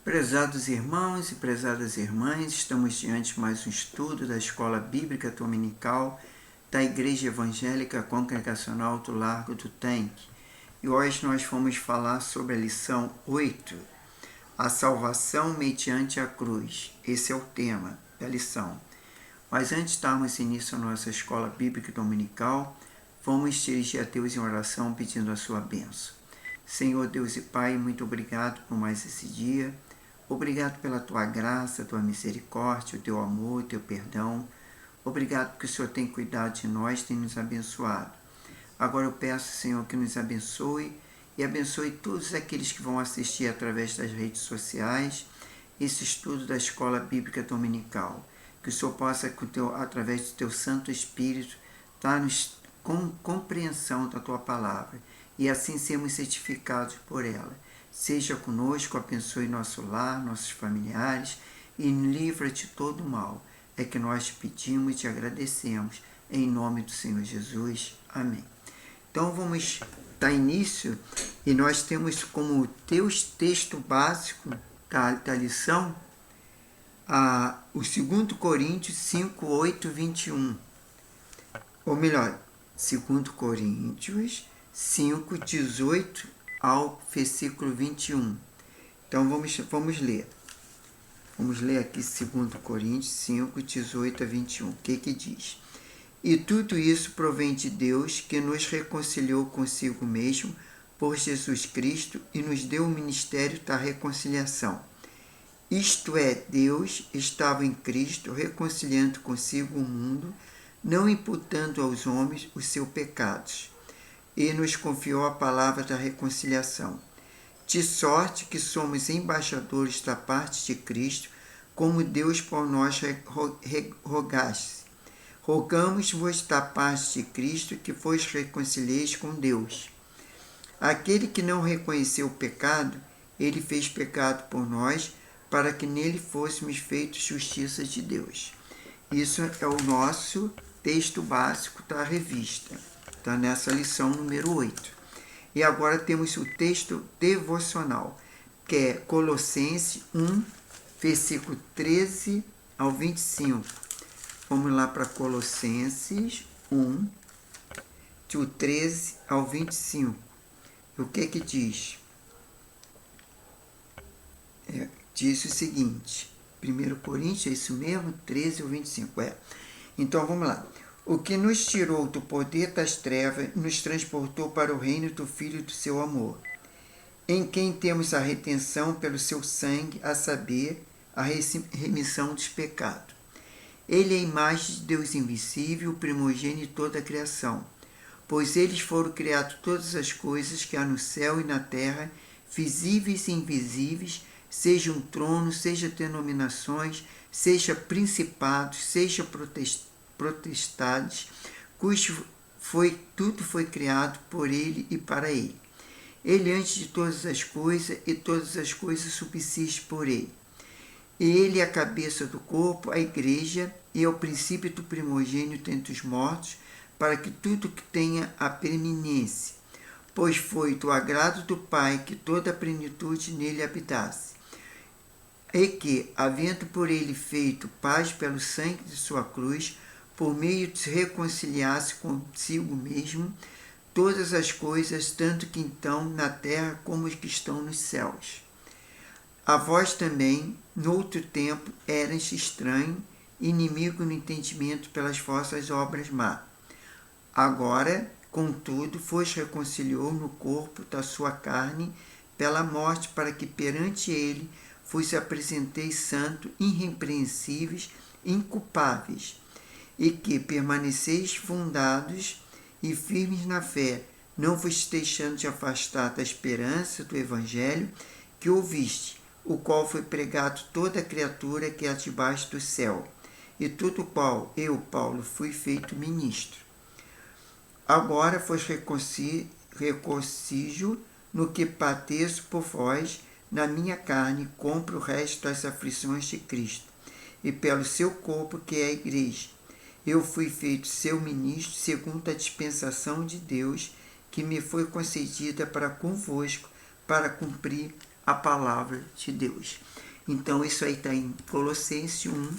Prezados irmãos e prezadas irmãs, estamos diante de mais um estudo da Escola Bíblica Dominical da Igreja Evangélica Congregacional do Largo do Tanque. E hoje nós vamos falar sobre a lição 8, a salvação mediante a cruz. Esse é o tema da lição. Mas antes de darmos início à nossa Escola Bíblica Dominical, vamos dirigir a Deus em oração pedindo a sua bênção. Senhor Deus e Pai, muito obrigado por mais esse dia. Obrigado pela tua graça, tua misericórdia, o teu amor, o teu perdão. Obrigado porque o Senhor tem cuidado de nós, tem nos abençoado. Agora eu peço, Senhor, que nos abençoe e abençoe todos aqueles que vão assistir através das redes sociais esse estudo da Escola Bíblica Dominical. Que o Senhor possa, através do teu Santo Espírito, dar-nos compreensão da tua palavra e assim sermos certificados por ela. Seja conosco, abençoe nosso lar, nossos familiares e livra de todo mal. É que nós te pedimos e te agradecemos. Em nome do Senhor Jesus. Amém. Então vamos dar início e nós temos como texto básico da lição o 2 Coríntios 5, 8, 21. Ou melhor, 2 Coríntios 5, 18 ao versículo 21. Então vamos ler. Vamos ler aqui 2 Coríntios 5, 18 a 21. O que diz? E tudo isso provém de Deus, que nos reconciliou consigo mesmo por Jesus Cristo e nos deu o ministério da reconciliação. Isto é, Deus estava em Cristo reconciliando consigo o mundo, não imputando aos homens os seus pecados, e nos confiou a palavra da reconciliação. De sorte que somos embaixadores da parte de Cristo, como Deus por nós rogasse. Rogamos-vos da parte de Cristo que vos reconcilieis com Deus. Aquele que não reconheceu o pecado, ele fez pecado por nós, para que nele fôssemos feitos justiça de Deus. Isso é o nosso texto básico da revista. Está nessa lição número 8. E agora temos o texto devocional, que é Colossenses 1, versículo 13 ao 25. Vamos lá para Colossenses 1, do 13 ao 25. O que diz? Diz o seguinte, 1 Coríntios, é isso mesmo? 13 ao 25. Então vamos lá. O que nos tirou do poder das trevas nos transportou para o reino do Filho do seu amor, em quem temos a redenção pelo seu sangue, a saber, a remissão dos pecados. Ele é a imagem de Deus invisível, o primogênito de toda a criação, pois eles foram criados todas as coisas que há no céu e na terra, visíveis e invisíveis, sejam tronos, sejam denominações, sejam principados, sejam potestades, cujo tudo foi criado por ele e para ele. Ele antes de todas as coisas, e todas as coisas subsistem por ele. E ele é a cabeça do corpo, a igreja, e é o princípio do primogênito entre os mortos, para que tudo que tenha a preeminência, pois foi do agrado do Pai que toda a plenitude nele habitasse. E que, havendo por ele feito paz pelo sangue de sua cruz, por meio de se reconciliasse consigo mesmo todas as coisas, tanto que então na terra como os que estão nos céus. A vós também, noutro tempo, eras estranho, inimigo no entendimento pelas vossas obras má. Agora, contudo, vos reconciliou no corpo da sua carne pela morte, para que perante ele vos apresenteis santo, irrepreensíveis, inculpáveis, e que permaneceis fundados e firmes na fé, não vos deixando de afastar da esperança do Evangelho que ouviste, o qual foi pregado toda criatura que há debaixo do céu, e tudo qual eu, Paulo, fui feito ministro. Agora vos reconcijo no que padeço por vós, na minha carne, compro o resto das aflições de Cristo, e pelo seu corpo, que é a igreja. Eu fui feito seu ministro segundo a dispensação de Deus, que me foi concedida para convosco, para cumprir a palavra de Deus. Então, isso aí está em Colossenses 1,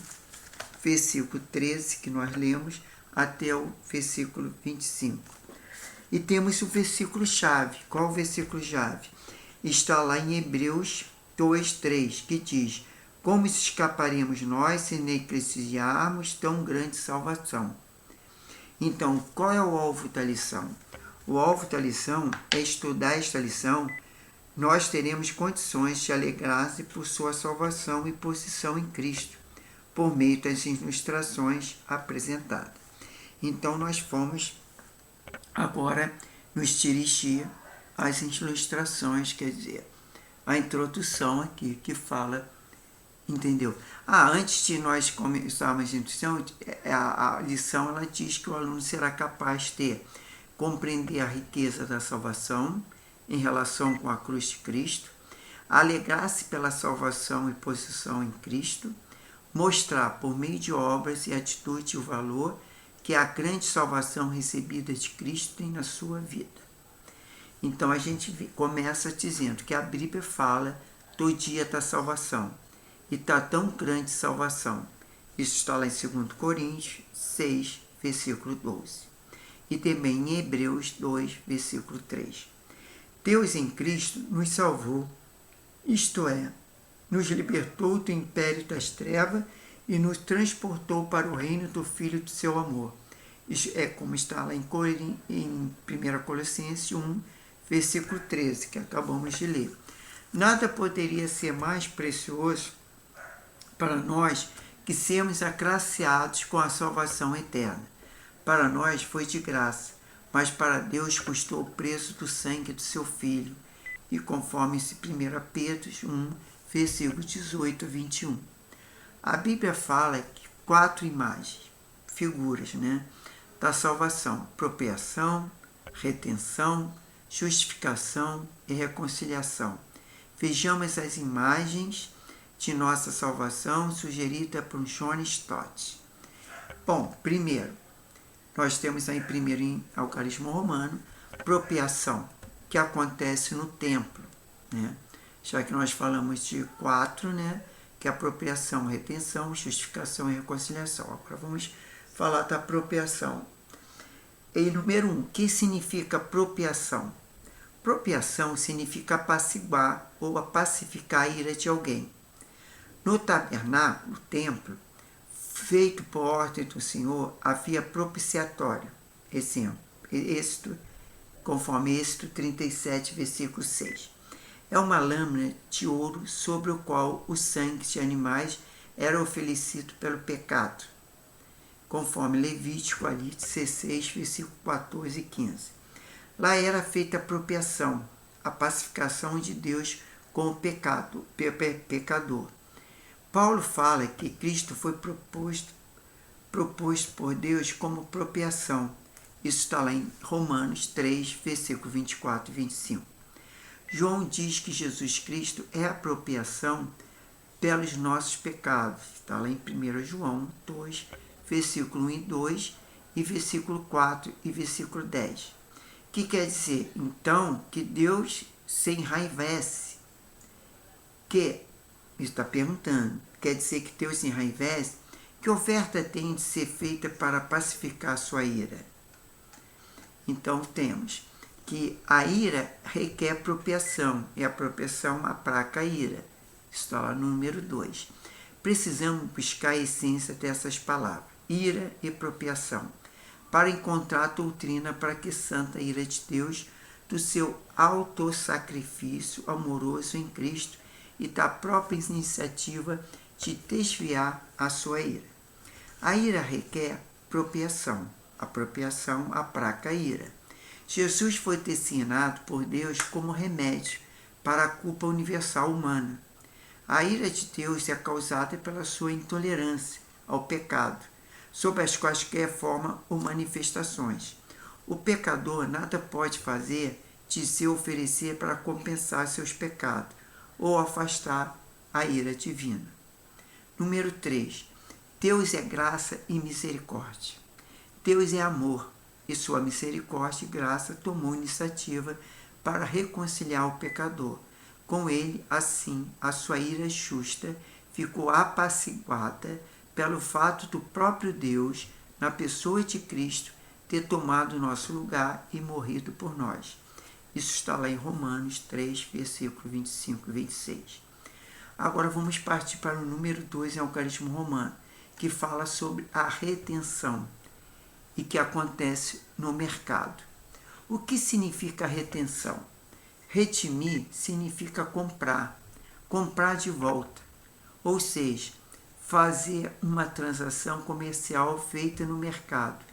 versículo 13, que nós lemos, até o versículo 25. E temos o versículo-chave. Qual o versículo-chave? Está lá em Hebreus 2, 3, que diz: como escaparemos nós se negligenciarmos tão grande salvação? Então, qual é o alvo da lição? O alvo da lição é estudar esta lição. Nós teremos condições de alegrar-se por sua salvação e posição em Cristo, por meio das ilustrações apresentadas. Então, nós fomos agora nos dirigir às ilustrações, quer dizer, a introdução aqui que fala, entendeu? Antes de nós começarmos a introdução, a lição ela diz que o aluno será capaz de ter, compreender a riqueza da salvação em relação com a cruz de Cristo, alegrar-se pela salvação e posição em Cristo, mostrar por meio de obras e atitude o valor que a grande salvação recebida de Cristo tem na sua vida. Então a gente começa dizendo que a Bíblia fala do dia da salvação. E está tão grande salvação. Isso está lá em 2 Coríntios 6, versículo 12. E também em Hebreus 2, versículo 3. Deus em Cristo nos salvou, isto é, nos libertou do império das trevas e nos transportou para o reino do Filho do seu amor. Isso é como está lá em 1 Colossenses 1, versículo 13, que acabamos de ler. Nada poderia ser mais precioso para nós que sermos agraciados com a salvação eterna. Para nós foi de graça, mas para Deus custou o preço do sangue do seu Filho. E conforme 1 Pedro 1, versículo 18 a 21. A Bíblia fala que 4 imagens, figuras, da salvação: propriação, retenção, justificação e reconciliação. Vejamos as imagens de nossa salvação sugerida por John Stott. Bom, primeiro, nós temos aí primeiro em Algarismo Romano, propriação, que acontece no templo, Já que nós falamos de 4, que é apropriação, retenção, justificação e reconciliação. Agora vamos falar da apropriação. E número 1, o que significa apropriação? Propriação significa apaciguar ou pacificar a ira de alguém. No tabernáculo, templo, feito por ordem do Senhor, havia propiciatório. Exemplo, conforme Êxodo 37, versículo 6. É uma lâmina de ouro sobre o qual o sangue de animais era oferecido pelo pecado, conforme Levítico 16, versículo 14 e 15. Lá era feita a propriação, a pacificação de Deus com o pecador. Paulo fala que Cristo foi proposto por Deus como propriação. Isso está lá em Romanos 3, versículo 24 e 25. João diz que Jesus Cristo é a propriação pelos nossos pecados. Está lá em 1 João 2, versículo 1 e 2 e versículo 4 e versículo 10. Que quer dizer, então, que Deus se enraivece. Que está perguntando, quer dizer que Deus se enraivece? Que oferta tem de ser feita para pacificar sua ira? Então temos que a ira requer apropriação, e a apropriação aplaca a ira. Está lá no número 2. Precisamos buscar a essência dessas palavras, ira e apropriação, para encontrar a doutrina para que santa ira de Deus, do seu autossacrifício amoroso em Cristo e da própria iniciativa de desviar a sua ira. A ira requer apropriação. A apropriação aplaca a ira. Jesus foi designado por Deus como remédio para a culpa universal humana. A ira de Deus é causada pela sua intolerância ao pecado, sob as quaisquer forma ou manifestações. O pecador nada pode fazer de se oferecer para compensar seus pecados ou afastar a ira divina. Número 3. Deus é graça e misericórdia. Deus é amor e sua misericórdia e graça tomou iniciativa para reconciliar o pecador, Com ele, assim, a sua ira justa ficou apaciguada pelo fato do próprio Deus, na pessoa de Cristo, ter tomado nosso lugar e morrido por nós. Isso está lá em Romanos 3, versículo 25 e 26. Agora vamos partir para o número 2 em Algarismo Romano, que fala sobre a retenção e que acontece no mercado. O que significa retenção? Retimir significa comprar de volta, ou seja, fazer uma transação comercial feita no mercado.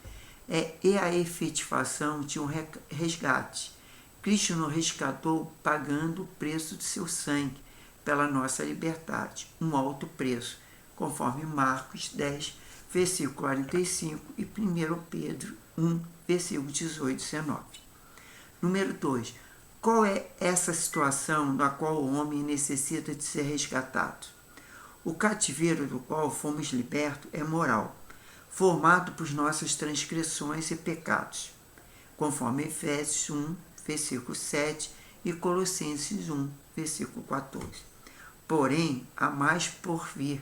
É a efetivação de um resgate. Cristo nos resgatou pagando o preço de seu sangue pela nossa liberdade, um alto preço, conforme Marcos 10, versículo 45 e 1 Pedro 1, versículo 18 e 19. Número 2. Qual é essa situação na qual o homem necessita de ser resgatado? O cativeiro do qual fomos libertos é moral, formado por nossas transgressões e pecados, conforme Efésios 1, versículo 7 e Colossenses 1, versículo 14. Porém, há mais por vir.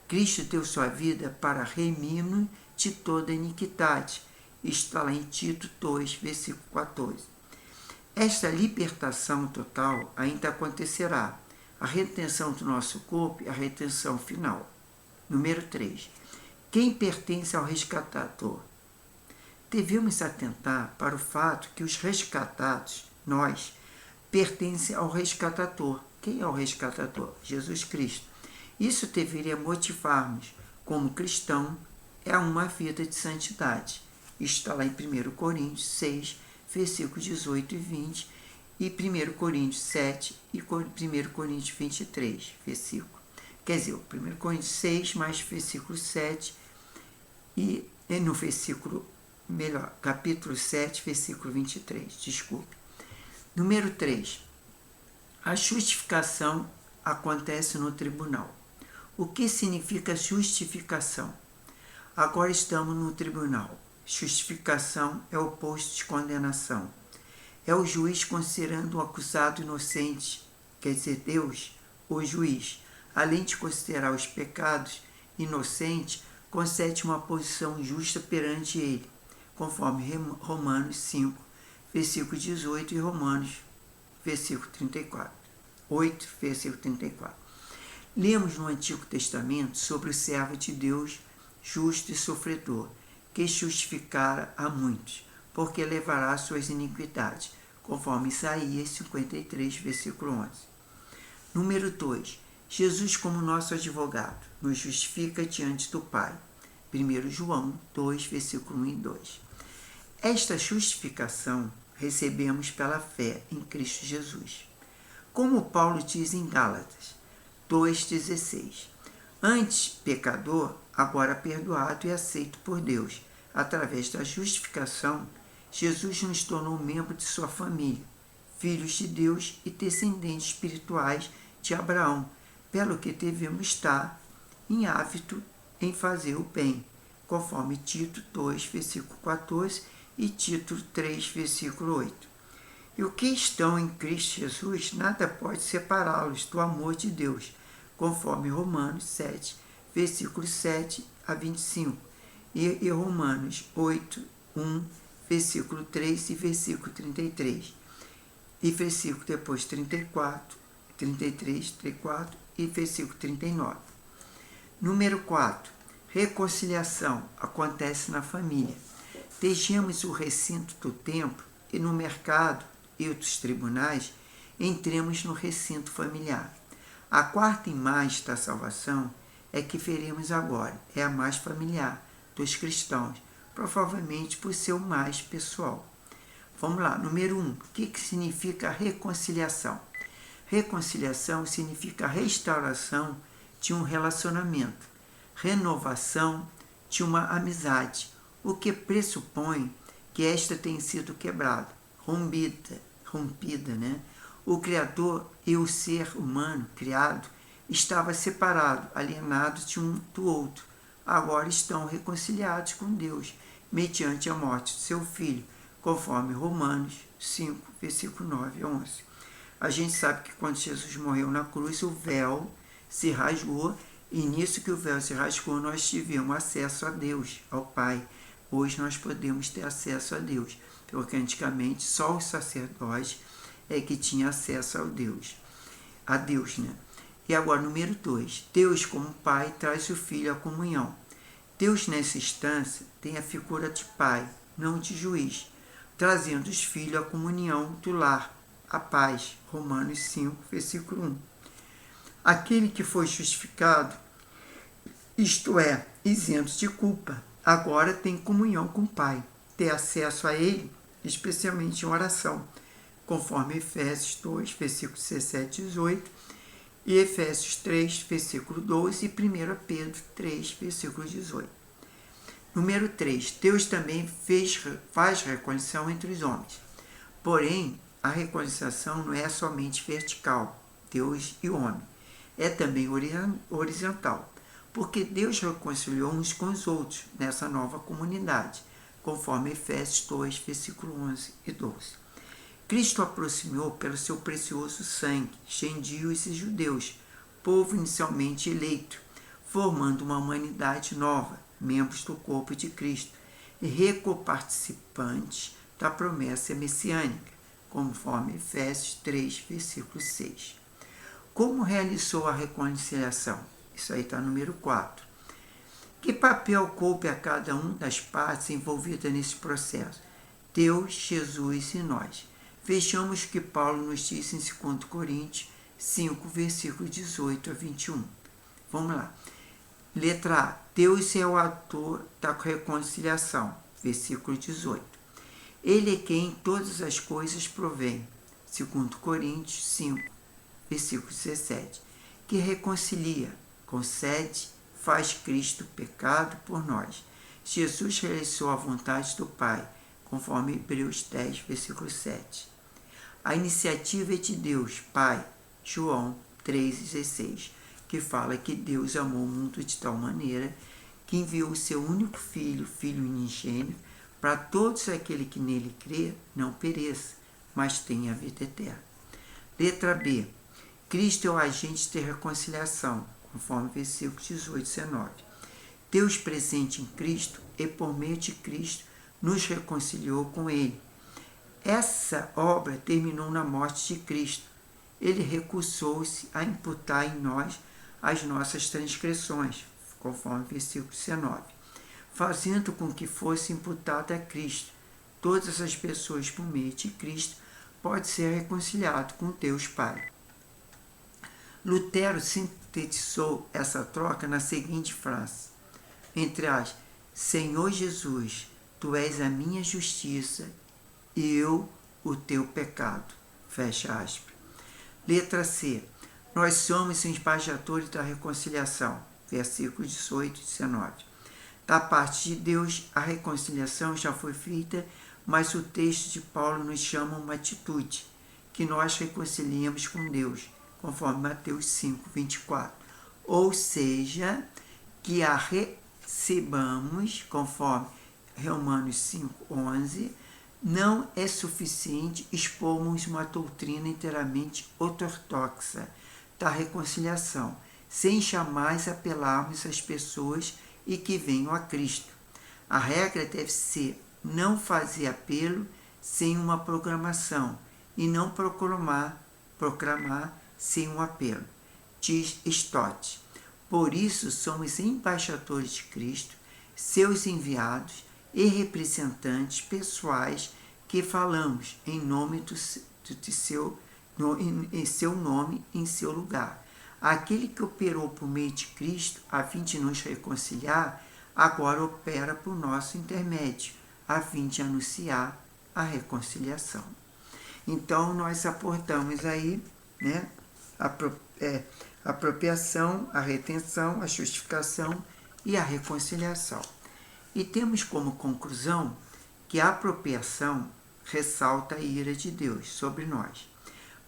Cristo deu sua vida para remir-nos de toda iniquidade. Está lá em Tito 2, versículo 14. Esta libertação total ainda acontecerá. A retenção do nosso corpo e a retenção final. Número 3. Quem pertence ao resgatador? Devemos atentar para o fato que os resgatados, nós, pertencem ao resgatador. Quem é o resgatador? Jesus Cristo. Isso deveria motivar-nos, como cristão, a uma vida de santidade. Isso está lá em 1 Coríntios 6, versículos 18 e 20, e 1 Coríntios 7 e 1 Coríntios 23, versículo. Quer dizer, 1 Coríntios 6 mais versículo 7 e no versículo, capítulo 7, versículo 23, desculpe. Número 3. A justificação acontece no tribunal. O que significa justificação? Agora estamos no tribunal. Justificação é o oposto de condenação. É o juiz considerando o acusado inocente, quer dizer, Deus, o juiz, além de considerar os pecados inocentes, concede uma posição justa perante ele, conforme Romanos 5, versículo 18 e Romanos, versículo 34. 8, versículo 34. Lemos no Antigo Testamento sobre o servo de Deus, justo e sofredor, que justificara a muitos, porque levará suas iniquidades, conforme Isaías 53, versículo 11. Número 2. Jesus como nosso advogado, nos justifica diante do Pai. 1 João 2, versículo 1 e 2. Esta justificação recebemos pela fé em Cristo Jesus. Como Paulo diz em Gálatas 2,16. Antes pecador, agora perdoado e aceito por Deus. Através da justificação, Jesus nos tornou membro de sua família, filhos de Deus e descendentes espirituais de Abraão, pelo que devemos estar em hábito em fazer o bem, conforme Tito 2, versículo 14 e Tito 3, versículo 8. E o que estão em Cristo Jesus, nada pode separá-los do amor de Deus, conforme Romanos 7, versículos 7 a 25, e Romanos 8, 1, versículo 3 e versículo 33, e versículo depois 34, 33, 34 e versículo 39. Número 4. Reconciliação acontece na família. Deixemos o recinto do templo e no mercado e dos tribunais, entremos no recinto familiar. A quarta imagem da salvação é que veremos agora, é a mais familiar dos cristãos, provavelmente por ser o mais pessoal. Vamos lá, número 1. O que significa reconciliação? Reconciliação significa restauração de um relacionamento, renovação de uma amizade, o que pressupõe que esta tem sido quebrada, rompida, né? O Criador e o ser humano criado estava separado, alienado de um do outro. Agora estão reconciliados com Deus, mediante a morte de seu Filho, conforme Romanos 5, versículo 9 e 11. A gente sabe que quando Jesus morreu na cruz, o véu se rasgou, e nisso que o véu se rasgou, nós tivemos acesso a Deus, ao Pai. Hoje nós podemos ter acesso a Deus, porque antigamente só os sacerdotes é que tinha acesso a Deus, né? E agora, número 2, Deus como Pai traz o Filho à comunhão. Deus, nessa instância, tem a figura de Pai, não de juiz, trazendo os filhos à comunhão do lar, a paz. Romanos 5, versículo 1. Aquele que foi justificado, isto é, isento de culpa, agora tem comunhão com o Pai, ter acesso a Ele, especialmente em oração, conforme Efésios 2, versículos 17 e 18, e Efésios 3, versículo 12, e 1 Pedro 3, versículo 18. Número 3. Deus também faz reconciliação entre os homens. Porém, a reconciliação não é somente vertical, Deus e o homem. É também horizontal, porque Deus reconciliou uns com os outros nessa nova comunidade, conforme Efésios 2, versículo 11 e 12. Cristo aproximou pelo seu precioso sangue gentios e judeus, povo inicialmente eleito, formando uma humanidade nova, membros do corpo de Cristo e recoparticipantes da promessa messiânica, conforme Efésios 3, versículo 6. Como realizou a reconciliação? Isso aí está no número 4. Que papel coube a cada uma das partes envolvidas nesse processo? Deus, Jesus e nós. Vejamos o que Paulo nos diz em 2 Coríntios 5, versículo 18 a 21. Vamos lá. Letra A. Deus é o autor da reconciliação. Versículo 18. Ele é quem todas as coisas provém. 2 Coríntios 5, versículo 17. Que reconcilia, concede, faz Cristo pecado por nós. Jesus realizou a vontade do Pai, conforme Hebreus 10, versículo 7. A iniciativa é de Deus, Pai, João 3,16, que fala que Deus amou o mundo de tal maneira que enviou o seu único filho, Filho unigênito, para todos aquele que nele crê não pereça, mas tenha a vida eterna. Letra B. Cristo é o agente de reconciliação, conforme versículos 18 e 19. Deus presente em Cristo e por meio de Cristo nos reconciliou com Ele. Essa obra terminou na morte de Cristo. Ele recusou-se a imputar em nós as nossas transgressões, conforme versículo 19, fazendo com que fosse imputada a Cristo. Todas as pessoas, por meio de Cristo, podem ser reconciliadas com Deus Pai. Lutero sintetizou essa troca na seguinte frase, entre as Senhor Jesus, Tu és a minha justiça e eu o teu pecado. Fecha aspas. Letra C. Nós somos embaixadores da reconciliação. Versículos 18 e 19. Da parte de Deus, a reconciliação já foi feita, mas o texto de Paulo nos chama uma atitude, que nós reconciliamos com Deus, conforme Mateus 5, 24. Ou seja, que a recebamos, conforme Romanos 5, 11, não é suficiente expormos uma doutrina inteiramente ortodoxa da reconciliação, sem jamais apelarmos às pessoas e que venham a Cristo. A regra deve ser não fazer apelo sem uma programação e não proclamar sem um apelo, diz Stott. Por isso, somos embaixadores de Cristo, seus enviados e representantes pessoais que falamos em nome em seu nome, em seu lugar. Aquele que operou por meio de Cristo a fim de nos reconciliar, agora opera por nosso intermédio, a fim de anunciar a reconciliação. Então, nós aportamos aí, né, a apropriação, a retenção, a justificação e a reconciliação. E temos como conclusão que a apropriação ressalta a ira de Deus sobre nós,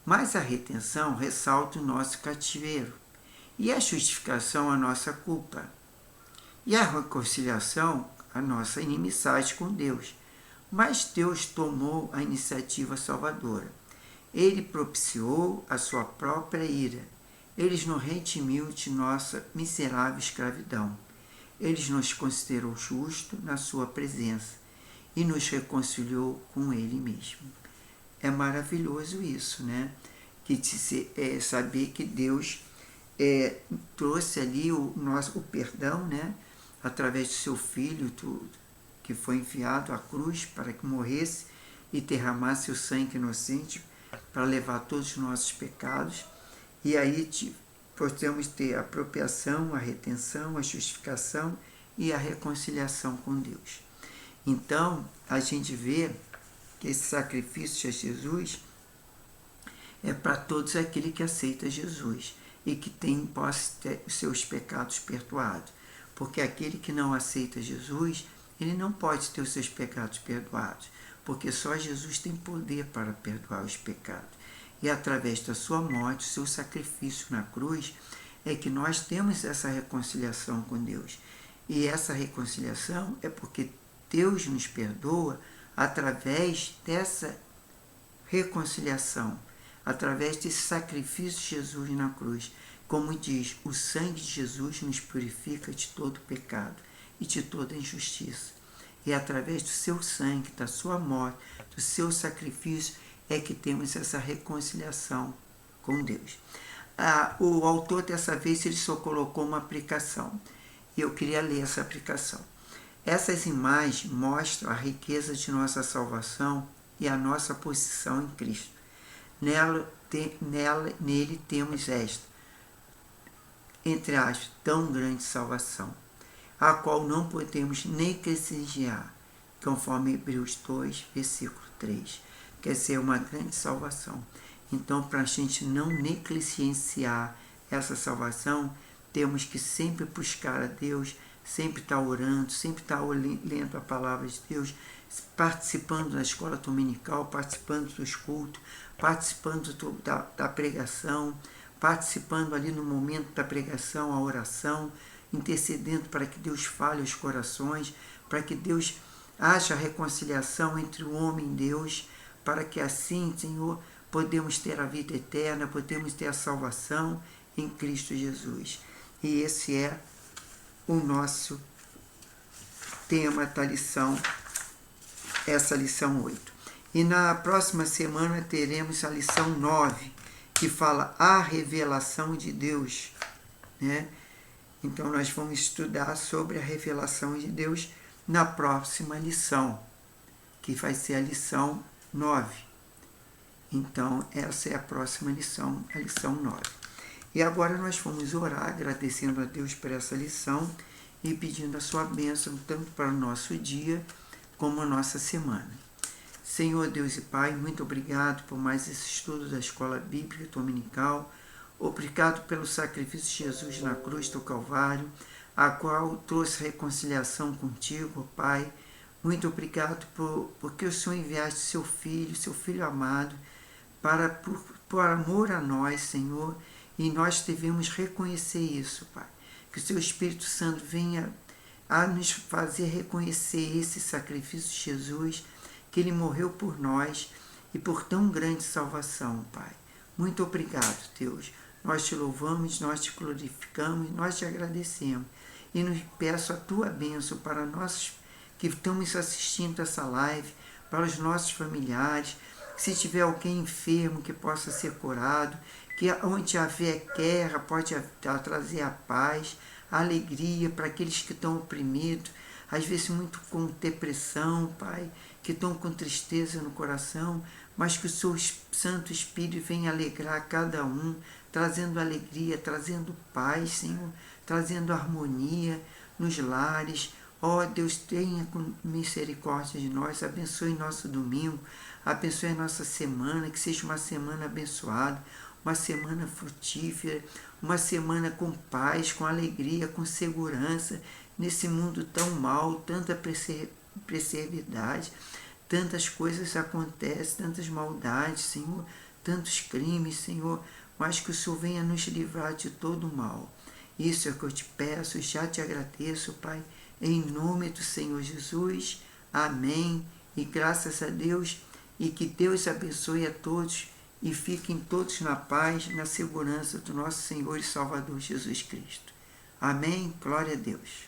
mas a retenção ressalta o nosso cativeiro, e a justificação a nossa culpa, e a reconciliação a nossa inimizade com Deus. Mas Deus tomou a iniciativa salvadora. Ele propiciou a sua própria ira. Ele nos redimiu de nossa miserável escravidão. Ele nos considerou justo na sua presença e nos reconciliou com Ele mesmo. É maravilhoso isso, né? Saber que Deus trouxe ali o perdão, né? Através do seu Filho, que foi enviado à cruz para que morresse e derramasse o sangue inocente para levar todos os nossos pecados. E aí podemos ter a apropriação, a retenção, a justificação e a reconciliação com Deus. Então, a gente vê que esse sacrifício de Jesus é para todos aqueles que aceitam Jesus e que possa ter os seus pecados perdoados. Porque aquele que não aceita Jesus, ele não pode ter os seus pecados perdoados, porque só Jesus tem poder para perdoar os pecados. E através da sua morte, o seu sacrifício na cruz, é que nós temos essa reconciliação com Deus. E essa reconciliação é porque Deus nos perdoa através dessa reconciliação, através desse sacrifício de Jesus na cruz. Como diz, o sangue de Jesus nos purifica de todo pecado e de toda injustiça. E através do seu sangue, da sua morte, do seu sacrifício, é que temos essa reconciliação com Deus. O autor, dessa vez, ele só colocou uma aplicação. E eu queria ler essa aplicação. Essas imagens mostram a riqueza de nossa salvação e a nossa posição em Cristo. Nele temos esta, entre aspas, tão grande salvação, a qual não podemos negligenciar, conforme Hebreus 2, versículo 3. Quer dizer, uma grande salvação. Então, para a gente não negligenciar essa salvação, temos que sempre buscar a Deus, sempre estar orando, sempre estar lendo a palavra de Deus, participando da escola dominical, participando dos cultos, participando da pregação, participando ali no momento da pregação, a oração, intercedendo para que Deus fale aos corações, para que Deus haja reconciliação entre o homem e Deus, para que assim, Senhor, podemos ter a vida eterna, podemos ter a salvação em Cristo Jesus. E esse é o nosso tema da lição, essa lição 8. E na próxima semana teremos a lição 9, que fala a revelação de Deus, né? Então nós vamos estudar sobre a revelação de Deus na próxima lição, que vai ser a lição 9. Então essa é a próxima lição, a lição 9. E agora nós vamos orar, agradecendo a Deus por essa lição e pedindo a sua bênção tanto para o nosso dia como a nossa semana. Senhor Deus e Pai, muito obrigado por mais esse estudo da Escola Bíblica Dominical. Obrigado pelo sacrifício de Jesus na cruz do Calvário, a qual trouxe reconciliação contigo, Pai. Muito obrigado porque o Senhor enviaste seu Filho amado, por amor a nós, Senhor, e nós devemos reconhecer isso, Pai. Que o seu Espírito Santo venha a nos fazer reconhecer esse sacrifício de Jesus, que ele morreu por nós e por tão grande salvação, Pai. Muito obrigado, Deus. Nós te louvamos, nós te glorificamos, nós te agradecemos. E nos peço a tua bênção para nós que estamos assistindo essa live, para os nossos familiares. Se tiver alguém enfermo que possa ser curado, que onde haver guerra pode trazer a paz, a alegria para aqueles que estão oprimidos, às vezes muito com depressão, Pai, que estão com tristeza no coração, mas que o seu Santo Espírito venha alegrar cada um, trazendo alegria, trazendo paz, Senhor, trazendo harmonia nos lares. Ó Deus, tenha misericórdia de nós, abençoe nosso domingo, abençoe a nossa semana, que seja uma semana abençoada, uma semana frutífera, uma semana com paz, com alegria, com segurança, nesse mundo tão mal, tanta perversidade, tantas coisas acontecem, tantas maldades, Senhor, tantos crimes, Senhor, mas que o Senhor venha nos livrar de todo o mal. Isso é o que eu te peço, já te agradeço, Pai, em nome do Senhor Jesus. Amém. E graças a Deus, e que Deus abençoe a todos e fiquem todos na paz, na segurança do nosso Senhor e Salvador Jesus Cristo. Amém? Glória a Deus.